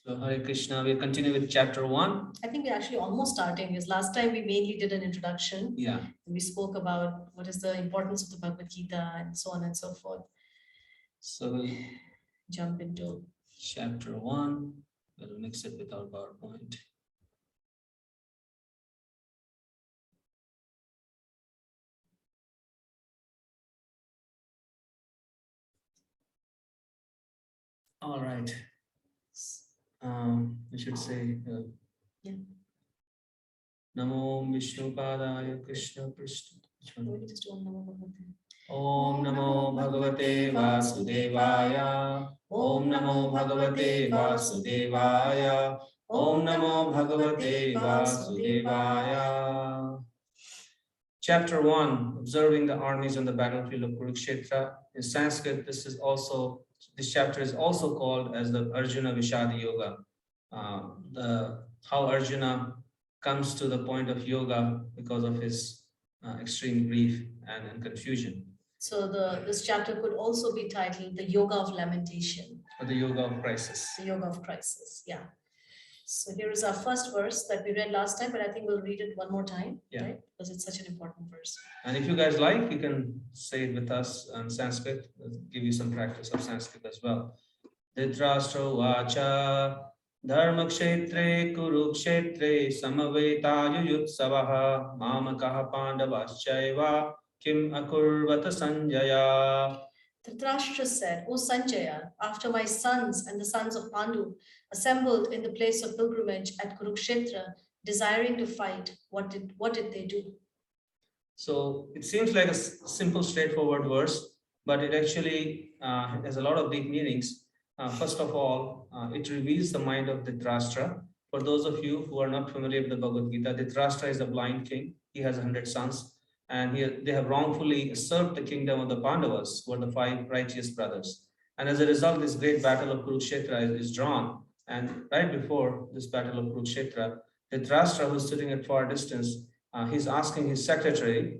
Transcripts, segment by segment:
So Hare Krishna, we continue with chapter 1. I think we're actually almost starting, because last time we mainly did an introduction. Yeah. And we spoke about what is the importance of the Bhagavad Gita and so on and so forth. So we'll jump into chapter 1. We'll mix it with our PowerPoint. All right. We should say Namo Vishnu Padaya Krishna Prishna. Om Namo Bhagavate Vasudevaya. Om Namo Bhagavate Vasudevaya. Om Namo Bhagavate Vasudevaya. Chapter 1, observing the armies on the battlefield of Kurukshetra. In Sanskrit, this chapter is also called as the Arjuna Vishadi Yoga. How Arjuna comes to the point of yoga because of his extreme grief and confusion. So this chapter could also be titled the Yoga of Lamentation. Or the Yoga of Crisis. The Yoga of Crisis, yeah. So here is our first verse that we read last time, but I think we'll read it one more time, right? Because it's such an important verse. And if you guys like, you can say it with us in Sanskrit. It'll give you some practice of Sanskrit as well. Dhritarashtra Vacha Dharmakshetre Kurukshetre Samavetayu Mamakaha Pandavaschaiva Kim Akurvata Sanjaya. Dhritarashtra said, O Sanjaya, after my sons and the sons of Pandu assembled in the place of pilgrimage at Kurukshetra, desiring to fight, what did they do? So it seems like a simple, straightforward verse, but it actually has a lot of deep meanings. First of all, it reveals the mind of Dhritarashtra. For those of you who are not familiar with the Bhagavad Gita, Dhritarashtra is a blind king. He has 100 sons. And they have wrongfully usurped the kingdom of the Pandavas, who are the 5 righteous brothers. And as a result, this great battle of Kurukshetra is drawn. And right before this battle of Kurukshetra, Dhritarashtra, who is sitting at far distance, he's asking his secretary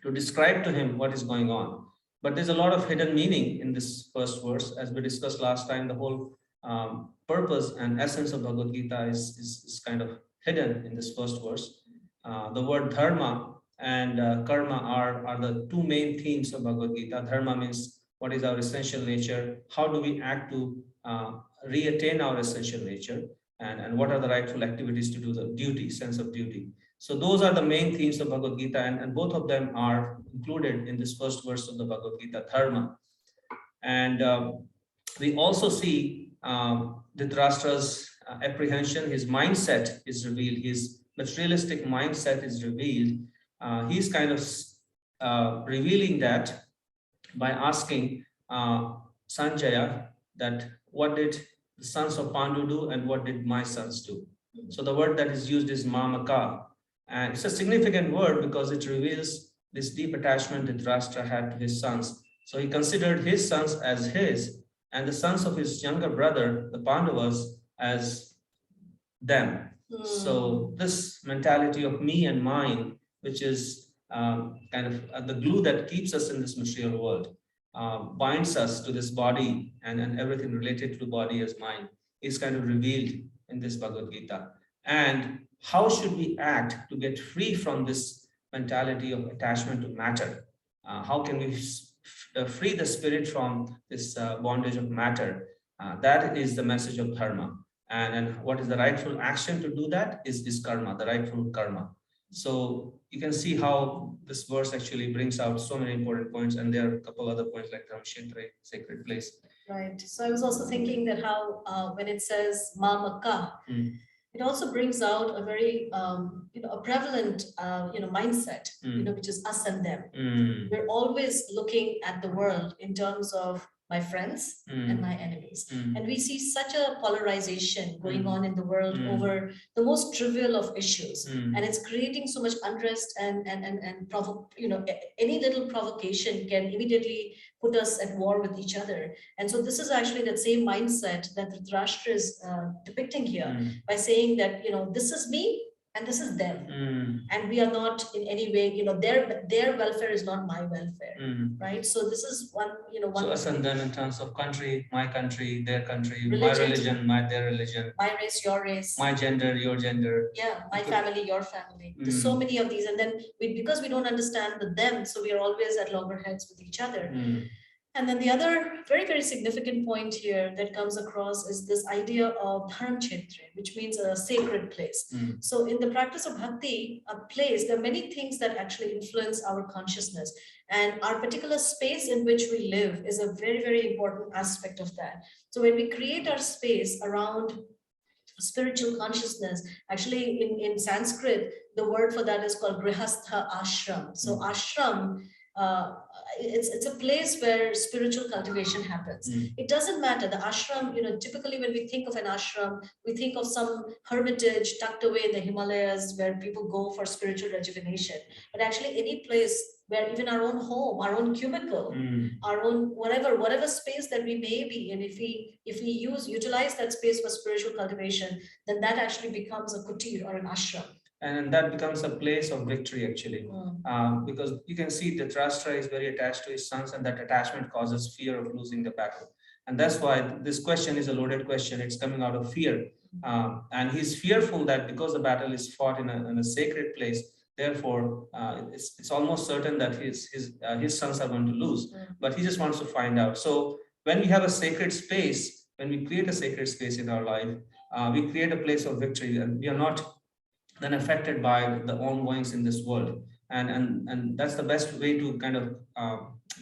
to describe to him what is going on. But there's a lot of hidden meaning in this first verse. As we discussed last time, the whole purpose and essence of Bhagavad Gita is kind of hidden in this first verse. The word dharma and karma are the 2 main themes of Bhagavad Gita. Dharma means what is our essential nature, how do we act to re-attain our essential nature, and what are the rightful activities to do the duty, sense of duty. So those are the main themes of Bhagavad Gita, and both of them are included in this first verse of the Bhagavad Gita, dharma. And we also see Dhritarashtra's apprehension, his mindset is revealed, his materialistic mindset is revealed. He's kind of revealing that by asking Sanjaya that what did the sons of Pandu do and what did my sons do. So the word that is used is mamaka, and it's a significant word because it reveals this deep attachment that Dhritarashtra had to his sons. So he considered his sons as his and the sons of his younger brother, the Pandavas, as them. So this mentality of me and mine, which is kind of the glue that keeps us in this material world, binds us to this body and everything related to the body as mine, is kind of revealed in this Bhagavad Gita. And how should we act to get free from this mentality of attachment to matter? How can we free the spirit from this bondage of matter? That is the message of dharma. And what is the rightful action to do that is karma, the rightful karma. So you can see how this verse actually brings out so many important points, and there are a couple other points like Dharmashetra, sacred place. Right. So I was also thinking that how when it says mamaka, it also brings out a very a prevalent mindset, which is us and them. We're always looking at the world in terms of my friends and my enemies. And we see such a polarization going on in the world over the most trivial of issues. And it's creating so much unrest and any little provocation can immediately put us at war with each other. And so this is actually that same mindset that Dhritarashtra is depicting here by saying that, this is me and this is them. And we are not in any way, their welfare is not my welfare, right? So this is one, one. So us and them in terms of country, my country, their country, my religion, their religion, my race, your race, my gender, your gender. Yeah, my family, your family. There's so many of these, and then because we don't understand the them, so we are always at loggerheads with each other. And then the other very, very significant point here that comes across is this idea of dharam kshetra, which means a sacred place. So in the practice of bhakti, a place, there are many things that actually influence our consciousness. And our particular space in which we live is a very, very important aspect of that. So when we create our space around spiritual consciousness, actually in Sanskrit, the word for that is called grihastha ashram. So ashram, it's a place where spiritual cultivation happens. It doesn't matter the ashram, typically when we think of an ashram, we think of some hermitage tucked away in the Himalayas where people go for spiritual rejuvenation. But actually any place where even our own home, our own cubicle, our own whatever space that we may be, and if we utilize that space for spiritual cultivation, then that actually becomes a kutir or an ashram. And that becomes a place of victory, actually, because you can see Dhritarashtra is very attached to his sons, and that attachment causes fear of losing the battle. And that's why this question is a loaded question. It's coming out of fear. And he's fearful that because the battle is fought in a sacred place, therefore, it's almost certain that his sons are going to lose. But he just wants to find out. So when we have a sacred space, when we create a sacred space in our life, we create a place of victory, and we are not then affected by the ongoings in this world. And that's the best way to kind of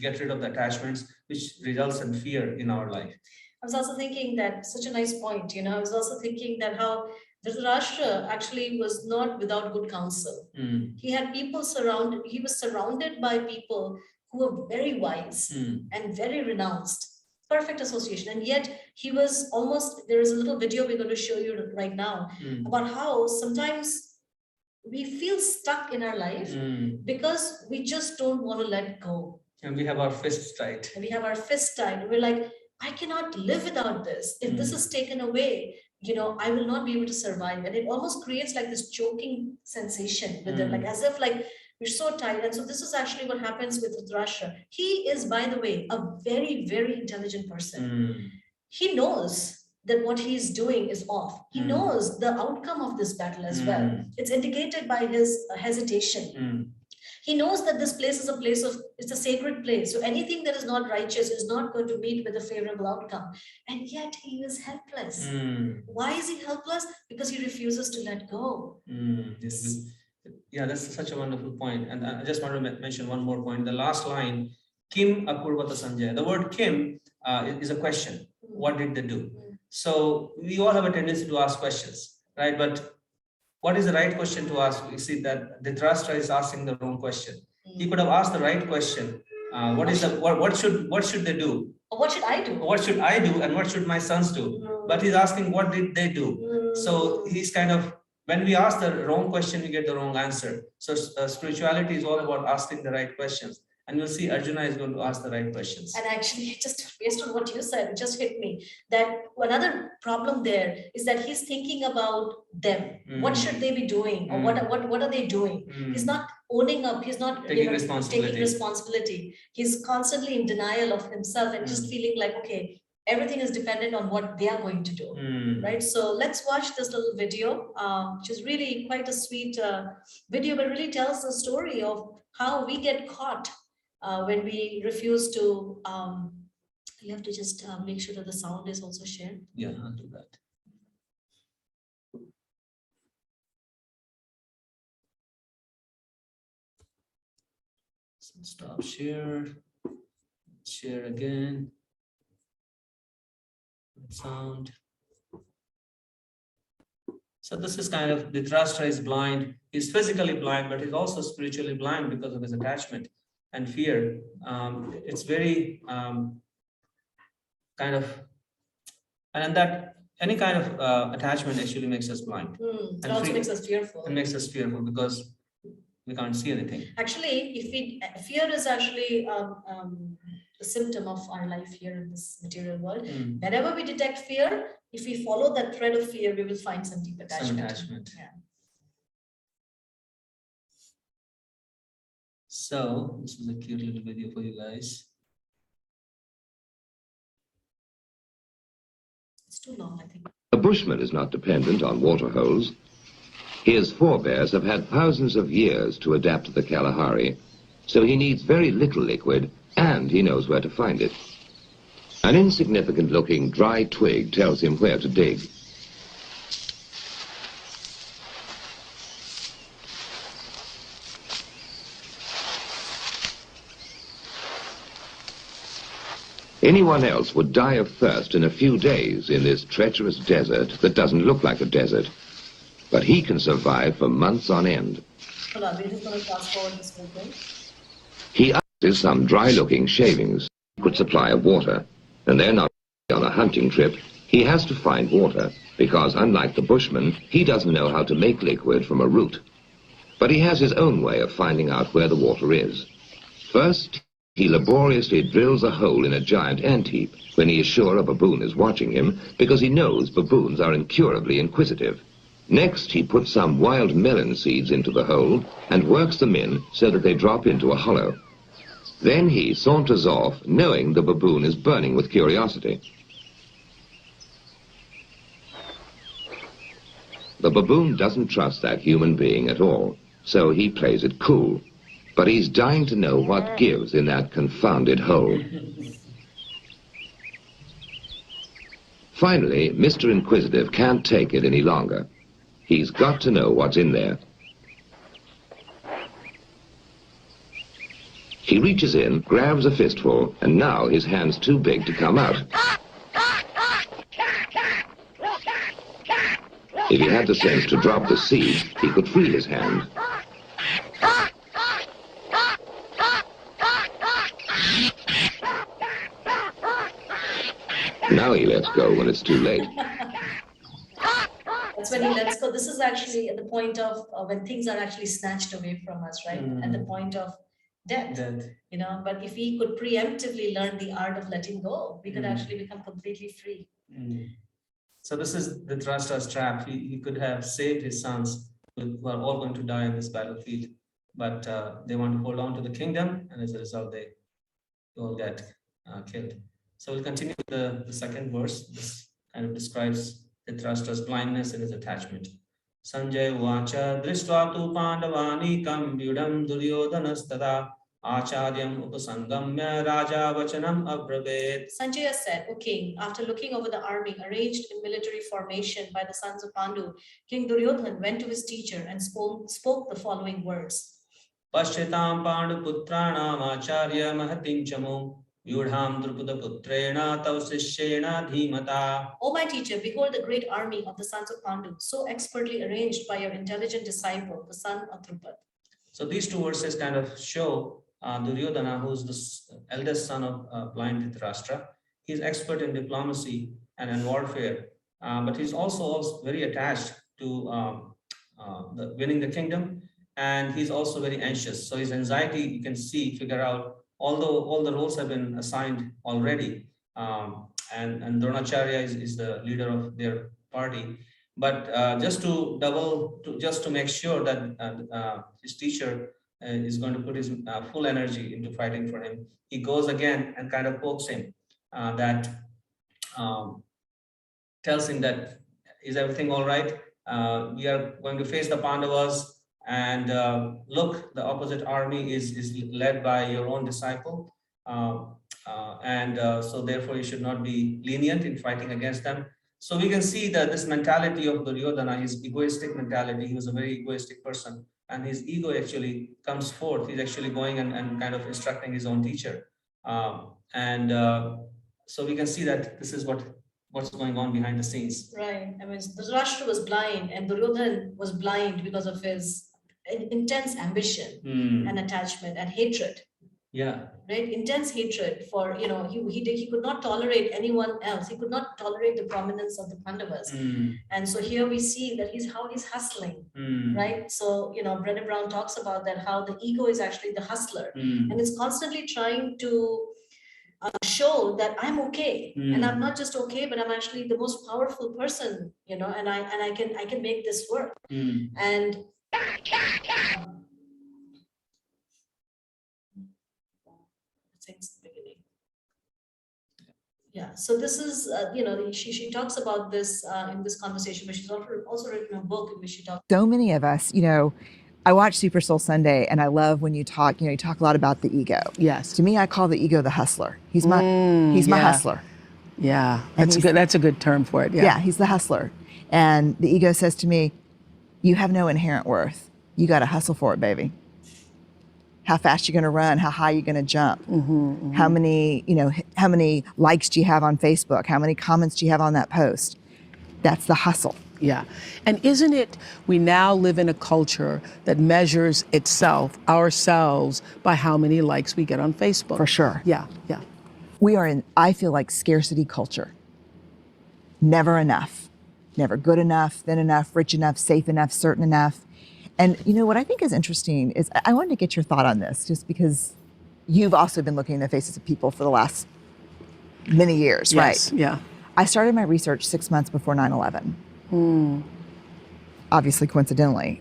get rid of the attachments, which results in fear in our life. I was also thinking that, such a nice point, I was also thinking that how Dhritarashtra actually was not without good counsel. He had people he was surrounded by people who were very wise and very renounced, perfect association. And yet he was almost, there is a little video we're going to show you right now about how sometimes we feel stuck in our life because we just don't want to let go. And we have our fists tight. And we have our fists tight. We're like, I cannot live without this. If this is taken away, I will not be able to survive. And it almost creates like this choking sensation with it, like as if like we're so tight. And so this is actually what happens with Dhritarashtra. He is, by the way, a very, very intelligent person. He knows that what he's doing is off. He knows the outcome of this battle as well. It's indicated by his hesitation. He knows that this place is it's a sacred place. So anything that is not righteous is not going to meet with a favorable outcome. And yet he is helpless. Why is he helpless? Because he refuses to let go. Yeah, that's such a wonderful point. And I just want to mention one more point. The last line, Kim Akurvata Sanjay. The word Kim is a question. What did they do? So we all have a tendency to ask questions, right? But what is the right question to ask? We see that Dhritarashtra is asking the wrong question. He could have asked the right question. What should they do? Or what should I do? What should I do, and what should my sons do? But he's asking, what did they do? So he's kind of, when we ask the wrong question, we get the wrong answer. So spirituality is all about asking the right questions. And you'll see Arjuna is going to ask the right questions. And actually, just based on what you said, it just hit me that another problem there is that he's thinking about them. What should they be doing? Or what are they doing? He's not owning up. He's not taking responsibility. He's constantly in denial of himself and just feeling like, okay, everything is dependent on what they are going to do, right? So let's watch this little video, which is really quite a sweet video, but really tells the story of how we get caught when we refuse to, you have to just make sure that the sound is also shared. Yeah, I'll do that. So stop share, share again. Sound. So this is kind of, Dhritarashtra is blind. He's physically blind, but he's also spiritually blind because of his attachment and fear. It's very kind of, and that any kind of attachment actually makes us blind. It also makes us fearful. It makes us fearful because we can't see anything. Actually, fear is actually a symptom of our life here in this material world. Whenever we detect fear, if we follow that thread of fear, we will find some deep attachment. Yeah. So this is a cute little video for you guys. It's too long, I think. A bushman is not dependent on water holes. His forebears have had thousands of years to adapt to the Kalahari, so he needs very little liquid, and he knows where to find it. An insignificant-looking dry twig tells him where to dig. Anyone else would die of thirst in a few days in this treacherous desert that doesn't look like a desert. But he can survive for months on end. Hold on, we're just going to fast forward this whole thing. He uses some dry-looking shavings, good supply of water, and they're not on a hunting trip. He has to find water, because unlike the bushman, he doesn't know how to make liquid from a root. But he has his own way of finding out where the water is. First, he laboriously drills a hole in a giant ant heap when he is sure a baboon is watching him, because he knows baboons are incurably inquisitive. Next, he puts some wild melon seeds into the hole and works them in so that they drop into a hollow. Then he saunters off, knowing the baboon is burning with curiosity. The baboon doesn't trust that human being at all, so he plays it cool. But he's dying to know what gives in that confounded hole. Finally, Mr. Inquisitive can't take it any longer. He's got to know what's in there. He reaches in, grabs a fistful, and now his hand's too big to come out. If he had the sense to drop the seed, he could free his hand. Now he lets go when it's too late. That's when he lets go. This is actually at the point of when things are actually snatched away from us, right? At the point of death. You know, but if we could preemptively learn the art of letting go, we could actually become completely free. So this is the Dhritarashtra's trap. He could have saved his sons who are all going to die in this battlefield, but they want to hold on to the kingdom, and as a result, they all get killed. So we'll continue with the second verse. This kind of describes Dhritarashtra's blindness and his attachment. Sanjay Vacha Drishtva tu Pandavanekam Vyudam Duryodhanastada Acharyam Upasangamya Raja Vachanam Abrabhet. Sanjaya said, O king, after looking over the army arranged in military formation by the sons of Pandu, King Duryodhan went to his teacher and spoke the following words. Pashyatam Pandu Putranam Acharya Mahatim Chamo Yudham Drupada Putrena Tausishena Dhimata. O my teacher, behold the great army of the sons of Pandu, so expertly arranged by your intelligent disciple, the son of Drupad. So these two verses kind of show Duryodhana, who is the eldest son of blind Dhritarashtra. He's expert in diplomacy and in warfare, but he's also very attached to winning the kingdom, and he's also very anxious. So his anxiety, you can figure out, although all the roles have been assigned already, and Dronacharya is the leader of their party. But just to make sure that his teacher is going to put his full energy into fighting for him, he goes again and kind of pokes him, tells him that, is everything all right? We are going to face the Pandavas, and look, the opposite army is led by your own disciple, so therefore you should not be lenient in fighting against them. So we can see that this mentality of Duryodhana, his egoistic mentality, he was a very egoistic person, and his ego actually comes forth. He's actually going and kind of instructing his own teacher. So we can see that this is what's going on behind the scenes. Right. I mean, Dhritarashtra was blind, and Duryodhan was blind because of his intense ambition and attachment and hatred. Yeah. Right, intense hatred for, he could not tolerate anyone else. He could not tolerate the prominence of the Pandavas. And so here we see that he's hustling, right? So, Brené Brown talks about that, how the ego is actually the hustler, and it's constantly trying to show that I'm okay, and I'm not just okay, but I'm actually the most powerful person, and I can make this work. And Yeah, so this is, she talks about this in this conversation, but she's also written a book in which she talks. So many of us, I watch Super Soul Sunday, and I love when you talk a lot about the ego. Yes. To me, I call the ego the hustler. He's my hustler. Yeah, that's a good term for it. Yeah, he's the hustler. And the ego says to me, you have no inherent worth. You got to hustle for it, baby. How fast you're going to run, how high you're going to jump, how many likes do you have on Facebook, how many comments do you have on that post. That's the hustle. Yeah. And isn't it, we now live in a culture that measures ourselves, by how many likes we get on Facebook. For sure. Yeah, yeah. We are in, I feel like, scarcity culture. Never enough. Never good enough, thin enough, rich enough, safe enough, certain enough. And what I think is interesting is, I wanted to get your thought on this, just because you've also been looking in the faces of people for the last many years, Yes, right? yeah. I started my research 6 months before 9/11. Obviously, coincidentally.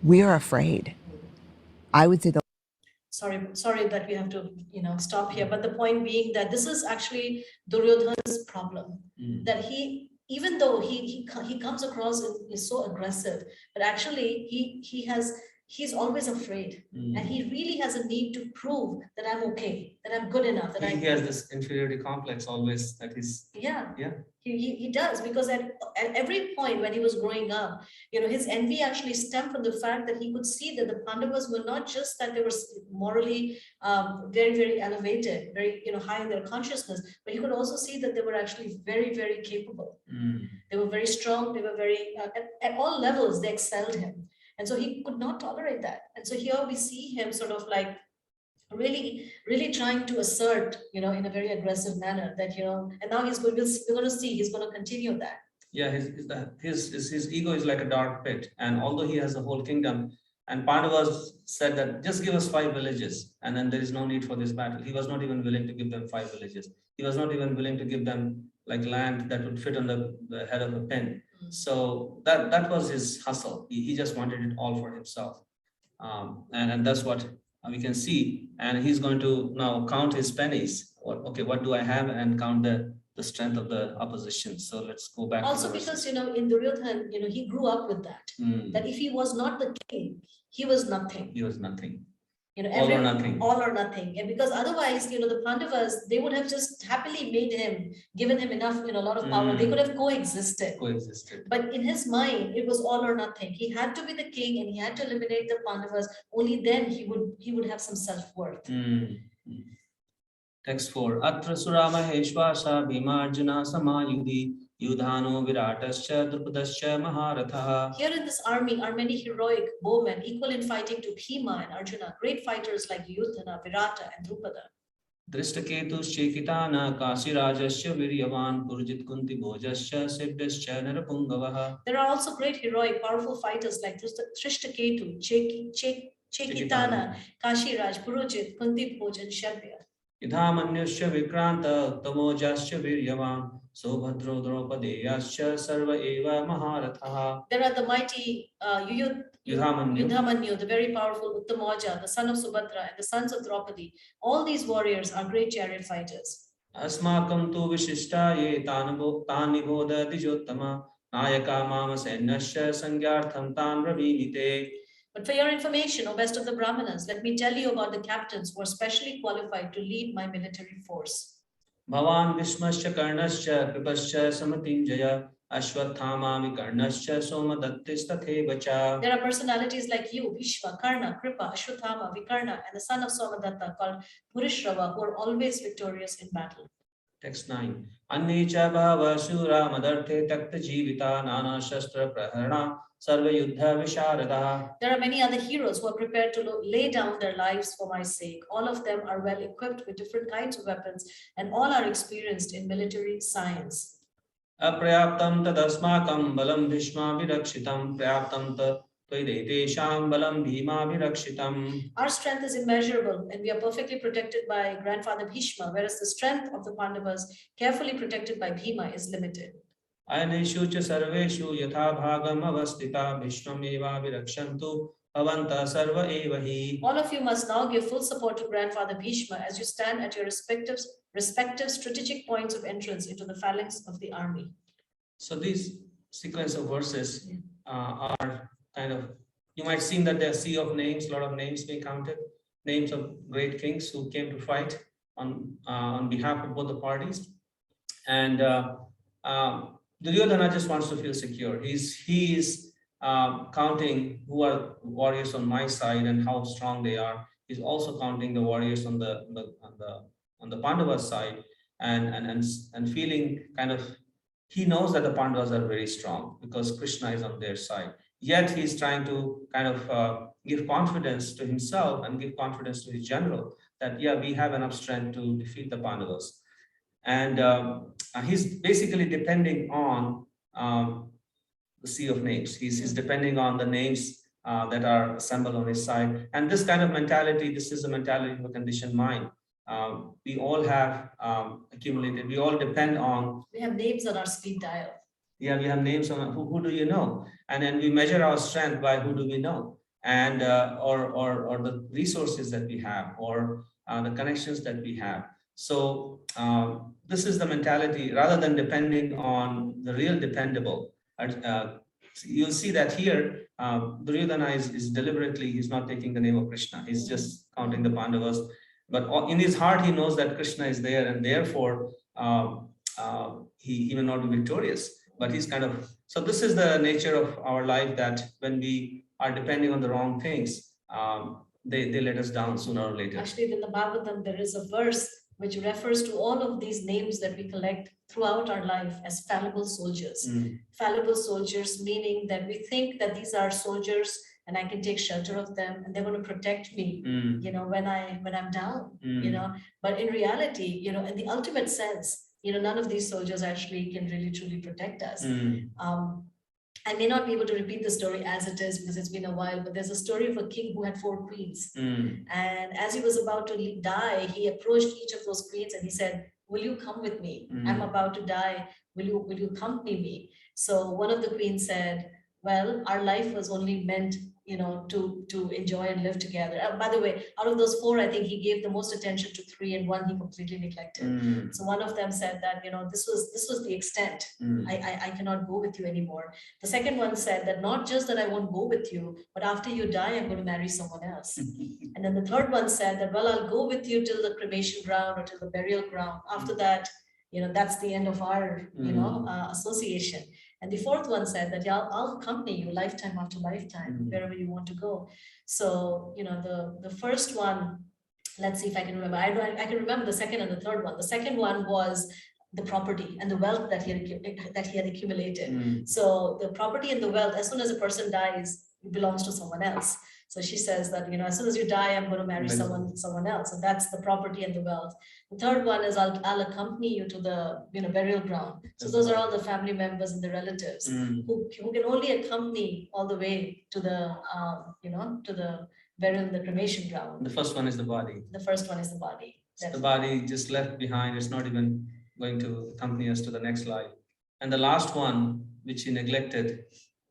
We are afraid. I would say Sorry that we have to, stop here. But the point being that this is actually Duryodhana's problem. That even though he comes across is so aggressive, but actually he's always afraid, and he really has a need to prove that I'm okay, that I'm good enough. That he has this inferiority complex always, that he's. Yeah. Yeah. He does, because at every point when he was growing up, his envy actually stemmed from the fact that he could see that the Pandavas were not just that they were morally very, very elevated, very high in their consciousness, but he could also see that they were actually very, very capable. They were very strong. They were very at all levels. They excelled him, and so he could not tolerate that. And so here we see him sort of like really, really trying to assert, in a very aggressive manner that, and now we're going to see he's going to continue that. Yeah, his ego is like a dark pit, and although he has the whole kingdom, and Pandavas said that just give us 5 villages, and then there is no need for this battle. He was not even willing to give them 5 villages. He was not even willing to give them like land that would fit on the head of a pin. So that was his hustle. He just wanted it all for himself, and that's what we can see. And he's going to now count his pennies. What do I have, and count the strength of the opposition. So let's go back. Also, because in Duryodhana, he grew up with that. That if he was not the king, he was nothing. He was nothing. All or nothing. All or nothing. And because otherwise, the Pandavas, they would have just happily made him, given him enough, a lot of power. They could have coexisted. But in his mind, it was all or nothing. He had to be the king, and he had to eliminate the Pandavas. Only then he would have some self-worth. Text 4. Atra Suramaheshwasa Bhimarjuna Samayudhi Yudhano Viratascha Drupadascha Maharatha. Here in this army are many heroic bowmen, equal in fighting to Bhima and Arjuna, great fighters like Yudhana, Virata, and Drupada. Drishtaketus Chekitana Kasirajascha Viryavan Purjit Kunti Bhojascha Siddhascha Narapungavaha. There are also great heroic, powerful fighters like Drishtaketu, Chekitana, Kashiraj, Purujit, Kunti Bhoj, and Shabya. Idhamanyascha Vikranta Uttamojascha Viryavan Sobhadro Draupadeyascha Sarva Eva Maharatha. There are the mighty Yudhamanyu, the very powerful Uttamoja, the son of Subhadra, and the sons of Draupadi. All these warriors are great chariot fighters. Asmakam tu Vishishtaye Tanibodha Dijottama Nayaka Mama Senascha Sangyartham Tan Ravimite. But for your information, O best of the Brahmanas, let me tell you about the captains who are specially qualified to lead my military force. Bhavan Vishmascha Karnascha Kripascha Samatinjaya Ashwathama Vikarnascha Somadattistathe. There are personalities like you, Vishwa, Karna, Kripa, Ashwathama, Vikarna, and the son of Somadatta called Purishrava, who are always victorious in battle. Text 9. Annecha Bhava Sura Madarte Takta Jivita Nana Shastra Praharana Sarva Yuddha Visharada. There are many other heroes who are prepared to lay down their lives for my sake. All of them are well equipped with different kinds of weapons, and all are experienced in military science. Aprayaptam tadasmakam balam bhishma virakshitam prayaptam tvaidetesham balam bhima virakshitam. Our strength is immeasurable, and we are perfectly protected by grandfather Bhishma, whereas the strength of the Pandavas, carefully protected by Bhima, is limited. Ayaneshu cha sarveshu yatha bhagam avastita bhishmameva virakshantu Bhavanta sarva eva hi. All of you must now give full support to Grandfather Bhishma as you stand at your respective strategic points of entrance into the phalanx of the army. So these sequence of verses are kind of, you might see that there are a sea of names, a lot of names being counted, names of great kings who came to fight on behalf of both the parties. And Duryodhana just wants to feel secure. He is counting who are warriors on my side and how strong they are. He's also counting the warriors on the Pandavas side, and feeling kind of, he knows that the Pandavas are very strong because Krishna is on their side. Yet he's trying to kind of give confidence to himself and give confidence to his general that, yeah, we have enough strength to defeat the Pandavas. And he's basically depending on the sea of names. He's depending on the names that are assembled on his side. And this kind of mentality, this is a mentality of a conditioned mind. We all have accumulated, we all depend on. We have names on our speed dial. Yeah, we have names on who do you know? And then we measure our strength by who do we know? And or the resources that we have, or the connections that we have. So this is the mentality, rather than depending on the real dependable. You'll see that here, Duryodhana is deliberately, he's not taking the name of Krishna. He's just counting the Pandavas. But in his heart, he knows that Krishna is there, and therefore he may not be victorious. But he's kind of, so this is the nature of our life, that when we are depending on the wrong things, they let us down sooner or later. Actually, in the Bhagavatam, there is a verse which refers to all of these names that we collect throughout our life as fallible soldiers. Fallible soldiers, meaning that we think that these are soldiers and I can take shelter of them and they're going to protect me, you know, when I'm down, you know. But in reality, you know, in the ultimate sense, you know, none of these soldiers actually can really truly protect us. I may not be able to repeat the story as it is because it's been a while, but there's a story of a king who had 4 queens. And as he was about to die, he approached each of those queens and he said, will you come with me? I'm about to die. Will you accompany me? So one of the queens said, well, our life was only meant, you know, to enjoy and live together. By the way, out of those 4, I think he gave the most attention to 3 and 1 he completely neglected. So one of them said that, you know, this was the extent. I cannot go with you anymore. The second one said that not just that I won't go with you, but after you die, I'm going to marry someone else. And then the third one said that, well, I'll go with you till the cremation ground or till the burial ground. After that, you know, that's the end of our, you know, association. And the fourth one said that, yeah, I'll accompany you lifetime after lifetime, wherever you want to go. So, you know, the first one, let's see if I can remember. I can remember the second and the third one. The second one was the property and the wealth that he had accumulated. So the property and the wealth, as soon as a person dies, it belongs to someone else. So she says that, you know, as soon as you die, I'm going to marry someone else. And that's the property and the wealth. The third one is I'll accompany you to the, you know, burial ground. So those are all the family members and the relatives who can only accompany all the way to the, you know, to the burial and the cremation ground. The first one is the body. The first one is the body. So the body just left behind. It's not even going to accompany us to the next life. And the last one, which he neglected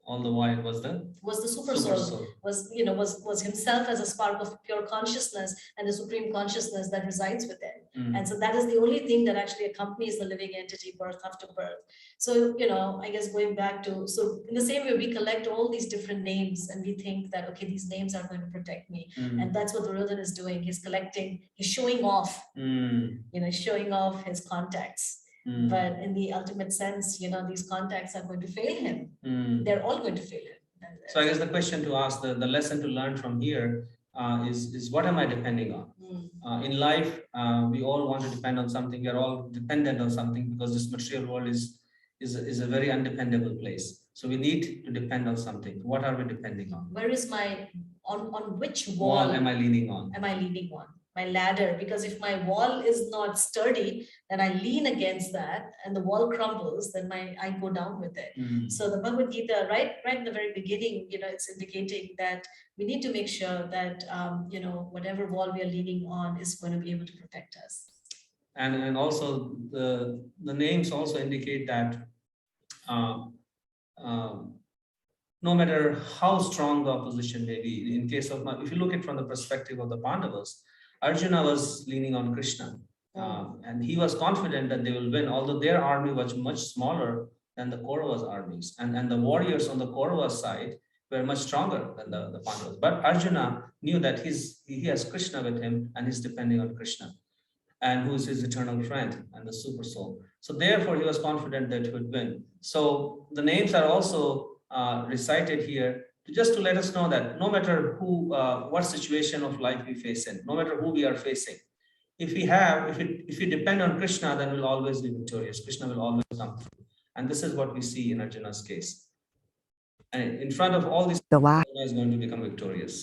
all the while, was the super soul. Was, you know, was himself as a spark of pure consciousness and the supreme consciousness that resides within. And so that is the only thing that actually accompanies the living entity birth after birth. So, you know, I guess going back to, so in the same way we collect all these different names and we think that, okay, these names are going to protect me. And that's what Duryodhana is doing. He's collecting, he's showing off, you know, showing off his contacts. But in the ultimate sense, you know, these contacts are going to fail him. They're all going to fail him. So I guess the question to ask, the lesson to learn from here is what am I depending on? In life, we all want to depend on something. We are all dependent on something because this material world is a very undependable place. So we need to depend on something. What are we depending on? Where is my, on which wall am I leaning on? Am I leaning on? My ladder, because if my wall is not sturdy, then I lean against that and the wall crumbles, then I go down with it. So the Bhagavad Gita, right in the very beginning, you know, it's indicating that we need to make sure that, you know, whatever wall we are leaning on is going to be able to protect us. And also the names also indicate that no matter how strong the opposition may be. In case of, if you look at from the perspective of the Pandavas, Arjuna was leaning on Krishna, and he was confident that they will win, although their army was much smaller than the Kauravas' armies, and the warriors on the Kauravas side were much stronger than the Pandavas. But Arjuna knew that he has Krishna with him, and he's depending on Krishna, and who is his eternal friend and the super soul. So therefore, he was confident that he would win. So the names are also recited here just to let us know that no matter who, what situation of life we face in, no matter who we are facing, if we depend on Krishna, then we'll always be victorious. Krishna will always come through. And this is what we see in Arjuna's case. And in front of all these, Arjuna is going to become victorious.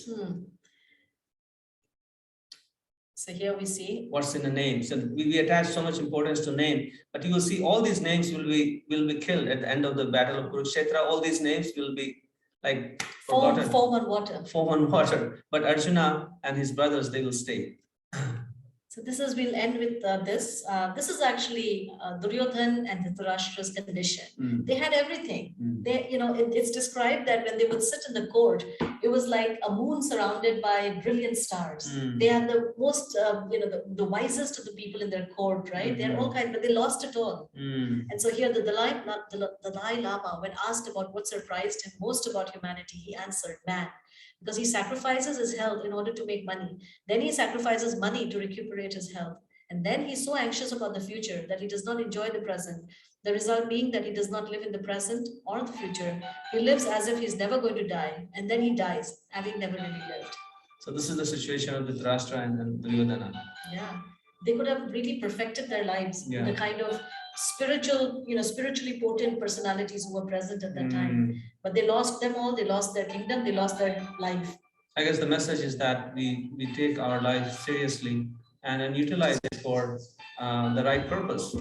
So here we see what's in the name. So we attach so much importance to name, but you will see all these names will be killed at the end of the battle of Kurukshetra. All these names will be like forgotten. Foam on water. Foam on water. But Arjuna and his brothers, they will stay. So this is, we'll end with this. This is actually Duryodhan and Dhritarashtra's condition. They had everything. They, it's described that when they would sit in the court, it was like a moon surrounded by brilliant stars. They are the most, the wisest of the people in their court, right? They're all kind, but they lost it all. And so here the Dalai Lama, when asked about what surprised him most about humanity, he answered, man. Because he sacrifices his health in order to make money. Then he sacrifices money to recuperate his health. And then he's so anxious about the future that he does not enjoy the present. The result being that he does not live in the present or the future. He lives as if he's never going to die. And then he dies, having never really lived. So this is the situation of Dhritarashtra and Duryodhana. Yeah. They could have really perfected their lives with the kind of spiritually potent personalities who were present at that time. But they lost them all. They lost their kingdom. They lost their life. I guess the message is that we take our life seriously and utilize it for the right purpose,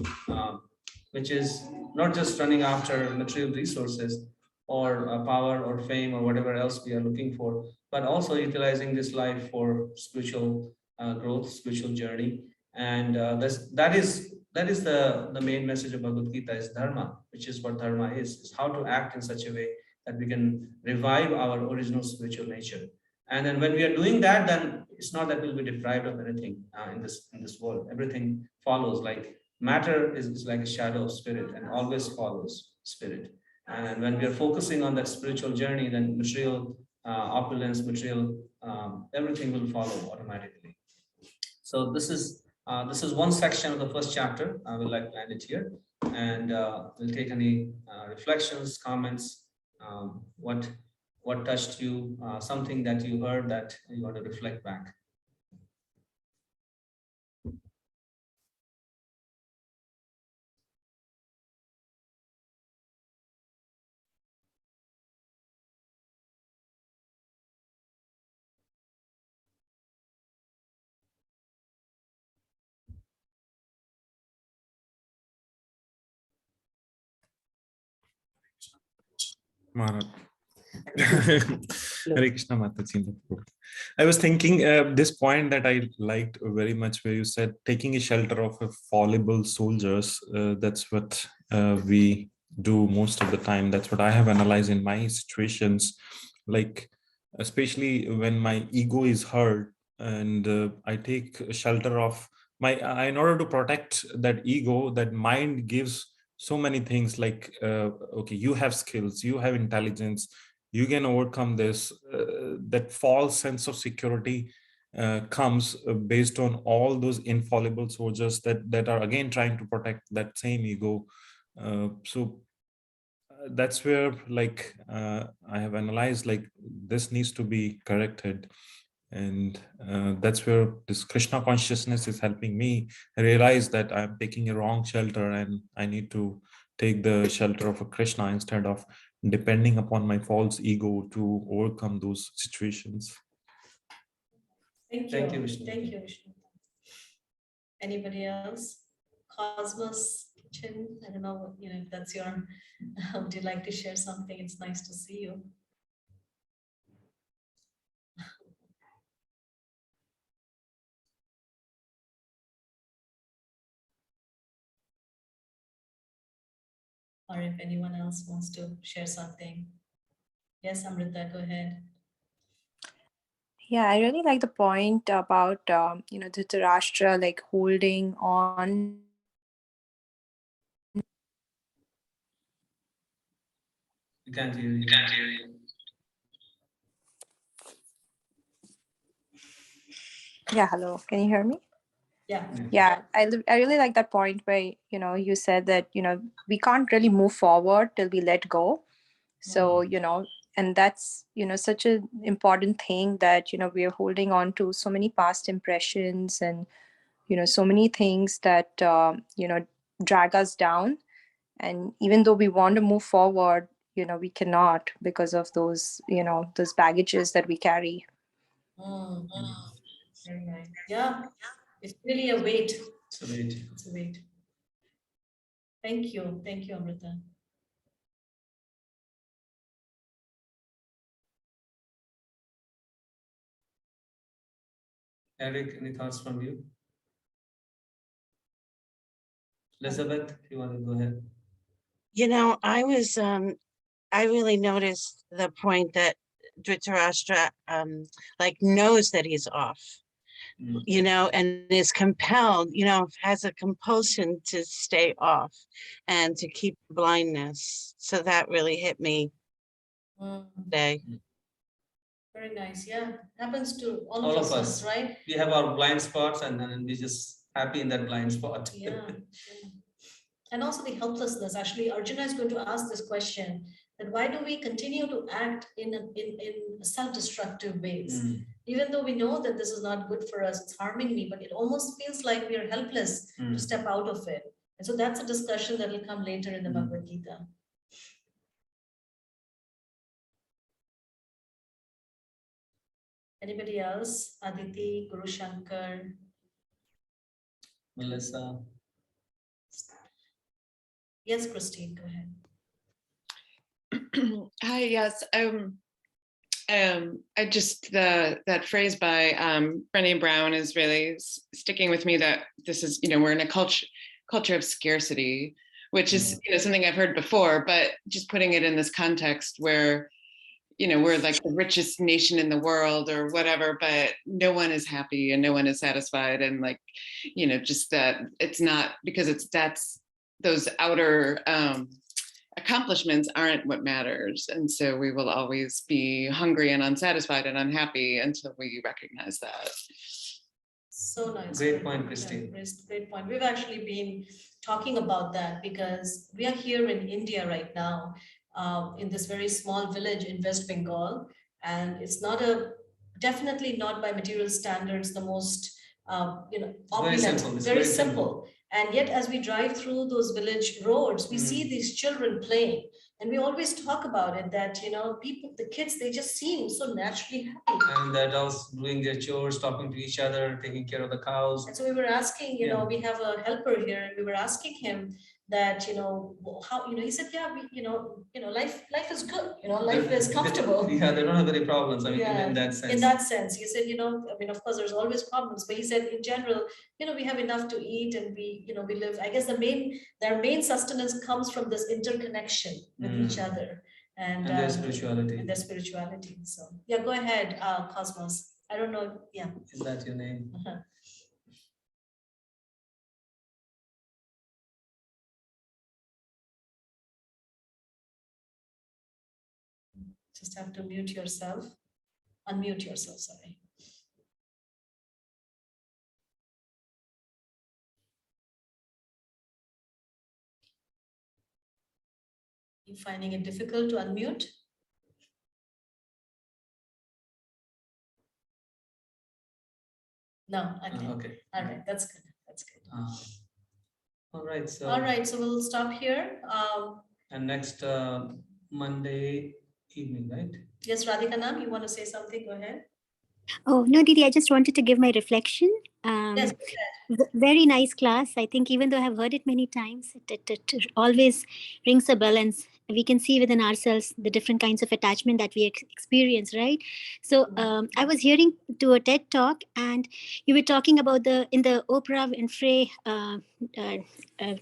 which is not just running after material resources or power or fame or whatever else we are looking for, but also utilizing this life for spiritual growth, spiritual journey. And that is the main message of Bhagavad Gita, is dharma, which is what dharma is how to act in such a way that we can revive our original spiritual nature. And then when we are doing that, then it's not that we'll be deprived of anything in this world. Everything follows. Like matter is like a shadow of spirit and always follows spirit. And when we are focusing on that spiritual journey, then material opulence, material everything will follow automatically. So this is one section of the first chapter. I would like to end it here, and we'll take any reflections, comments, what touched you, something that you heard that you want to reflect back. Maharaj. Hare Krishna Mataji. I was thinking this point that I liked very much, where you said taking a shelter of a fallible soldiers. That's what we do most of the time. That's what I have analyzed in my situations, like especially when my ego is hurt, and I take shelter of my. In order to protect that ego, that mind gives so many things, like okay, you have skills, you have intelligence, you can overcome this. That false sense of security comes based on all those infallible soldiers that are again trying to protect that same ego. So that's where, like, I have analyzed, like, this needs to be corrected. And that's where this Krishna consciousness is helping me realize that I'm taking a wrong shelter, and I need to take the shelter of a Krishna instead of depending upon my false ego to overcome those situations. Thank you, Vishnu. Thank you, Vishnu. Anybody else? Cosmos Chin, I don't know, if that's your, would you like to share something? It's nice to see you. Or if anyone else wants to share something. Yes, Amrita, go ahead. Yeah, I really like the point about Dhritarashtra like holding on. We can't hear you. Yeah, hello. Can you hear me? Yeah. Yeah, I really like that point where you said that we can't really move forward till we let go. So and that's such an important thing that we are holding on to so many past impressions and so many things that drag us down. And even though we want to move forward, we cannot because of those those baggages that we carry. Mm. Very nice. Yeah, it's really a weight. It's a weight. It's a weight. Thank you. Thank you, Amrita. Eric, any thoughts from you? Elizabeth, if you want to go ahead. I really noticed the point that Dhritarashtra like knows that he's off, and is compelled, has a compulsion to stay off and to keep blindness. So that really hit me today. Very nice. Yeah, happens to all All of of us, us. right? We have our blind spots, and then we just happy in that blind spot. Yeah. And also the helplessness. Actually, Arjuna is going to ask this question: that why do we continue to act in self-destructive ways? Even though we know that this is not good for us, it's harming me, but it almost feels like we are helpless to step out of it. And so that's a discussion that will come later in the Bhagavad Gita. Anybody else? Aditi, Guru Shankar, Melissa. Yes, Christine, go ahead. Hi, yes. I just that phrase by Brené Brown is really sticking with me, that this is, we're in a culture of scarcity, which is something I've heard before, but just putting it in this context where we're like the richest nation in the world or whatever, but no one is happy and no one is satisfied, and like just that it's not, because that's those outer accomplishments aren't what matters. And so we will always be hungry and unsatisfied and unhappy until we recognize that. So nice. Great point, Christine. Yeah, great point. We've actually been talking about that because we are here in India right now, in this very small village in West Bengal. And it's definitely not by material standards, the most, opulent, very simple. And yet, as we drive through those village roads, we see these children playing. And we always talk about it that, the kids, they just seem so naturally happy. And they're adults doing their chores, talking to each other, taking care of the cows. And so we were asking, we have a helper here, and we were asking him that, how, he said, yeah, life is good, life is comfortable. Yeah, they don't have any problems. I mean, in that sense. In that sense, he said, of course, there's always problems, but he said, in general, we have enough to eat, and we live. I guess their main sustenance comes from this interconnection with each other and their spirituality. So yeah, go ahead, Cosmos. I don't know. Yeah. Is that your name? Just have to unmute yourself, sorry. You finding it difficult to unmute? No, okay. All right, that's good. All right, so we'll stop here. And next Monday evening, right? Yes, Radhika Nam, you want to say something? Go ahead. Oh, no, Didi, I just wanted to give my reflection. Yes, very nice class. I think even though I've heard it many times, it always rings a bell, and we can see within ourselves the different kinds of attachment that we experience, right? So I was hearing to a TED talk, and you were talking about in the Oprah Winfrey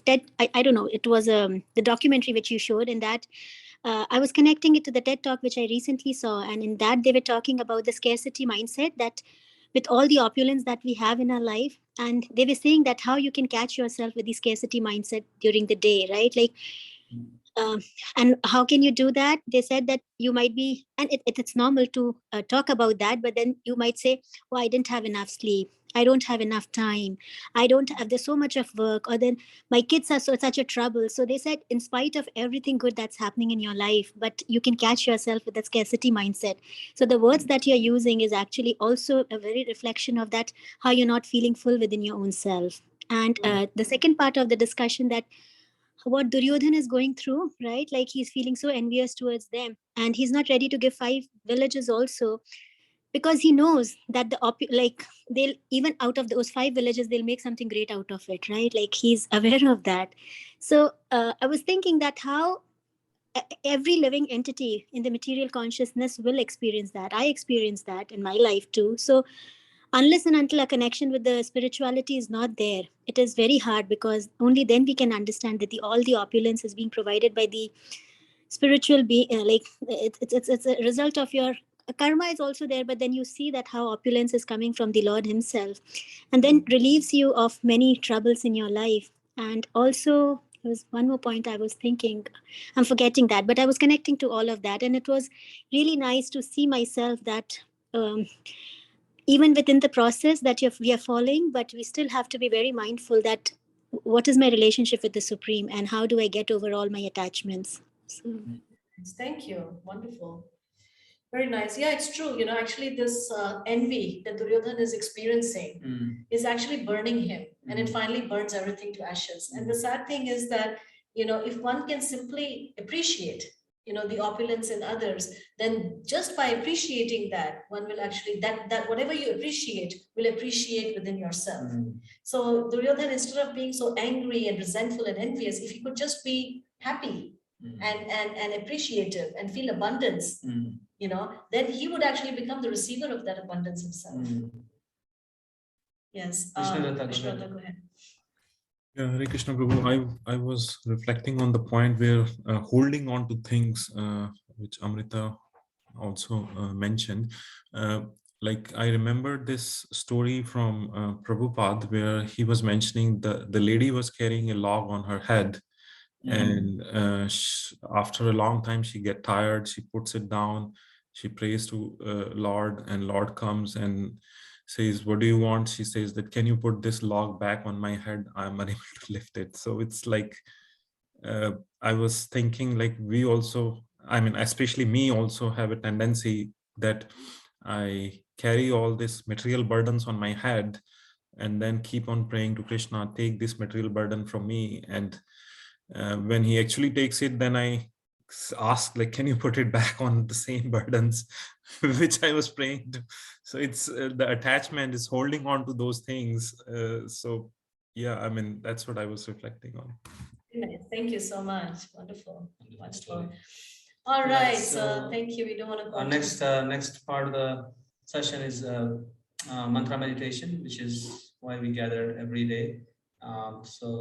TED, I don't know, it was the documentary which you showed, in that I was connecting it to the TED Talk, which I recently saw. And in that, they were talking about the scarcity mindset, that with all the opulence that we have in our life, and they were saying that how you can catch yourself with the scarcity mindset during the day, right? Like, and how can you do that? They said that you might be, and it's normal to talk about that, but then you might say, oh, I didn't have enough sleep, I don't have enough time, I don't have, there's so much of work, or then my kids are such a trouble. So they said, in spite of everything good that's happening in your life, but you can catch yourself with that scarcity mindset. So the words that you're using is actually also a very reflection of that, how you're not feeling full within your own self. And the second part of the discussion, that what Duryodhan is going through, right? Like, he's feeling so envious towards them, and he's not ready to give 5 villages also, because he knows that like, they'll, even out of those 5 villages, they'll make something great out of it, right? Like, he's aware of that. So I was thinking that how every living entity in the material consciousness will experience that. I experienced that in my life too. So unless and until a connection with the spirituality is not there, it is very hard, because only then we can understand that all the opulence is being provided by the spiritual being. Like, it's a result of your karma is also there, but then you see that how opulence is coming from the Lord himself, and then relieves you of many troubles in your life. And also, there was one more point I was thinking, I'm forgetting that, but I was connecting to all of that, and it was really nice to see myself that even within the process that we are following, but we still have to be very mindful that what is my relationship with the Supreme, and how do I get over all my attachments. So. Thank you. Wonderful. Very nice. Yeah, it's true. You know, actually, this envy that Duryodhana is experiencing is actually burning him, and it finally burns everything to ashes. And the sad thing is that, you know, if one can simply appreciate, you know, the opulence in others, then just by appreciating that, one will actually, that whatever you appreciate will appreciate within yourself. So Duryodhana, instead of being so angry and resentful and envious, if he could just be happy and appreciative and feel abundance, you know, then he would actually become the receiver of that abundance himself. Yes. Vishwanath, go ahead. Yeah, Hare Krishna Prabhu, I was reflecting on the point where holding on to things, which Amrita also mentioned. Like, I remember this story from Prabhupada, where he was mentioning the lady was carrying a log on her head, and after a long time she get tired, she puts it down, she prays to Lord, and Lord comes and says, what do you want? She says that, can you put this log back on my head? I'm unable to lift it. So it's like, I was thinking, like, we also, I mean, especially me, also have a tendency that I carry all these material burdens on my head, and then keep on praying to Krishna, take this material burden from me. And when he actually takes it, then I ask, like, can you put it back on the same burdens which I was praying to? So it's the attachment is holding on to those things. So yeah, I mean, that's what I was reflecting on. Thank you so much. Wonderful. Wonderful. All right. So thank you. We don't want to go our next part of the session is mantra meditation, which is why we gather every day. So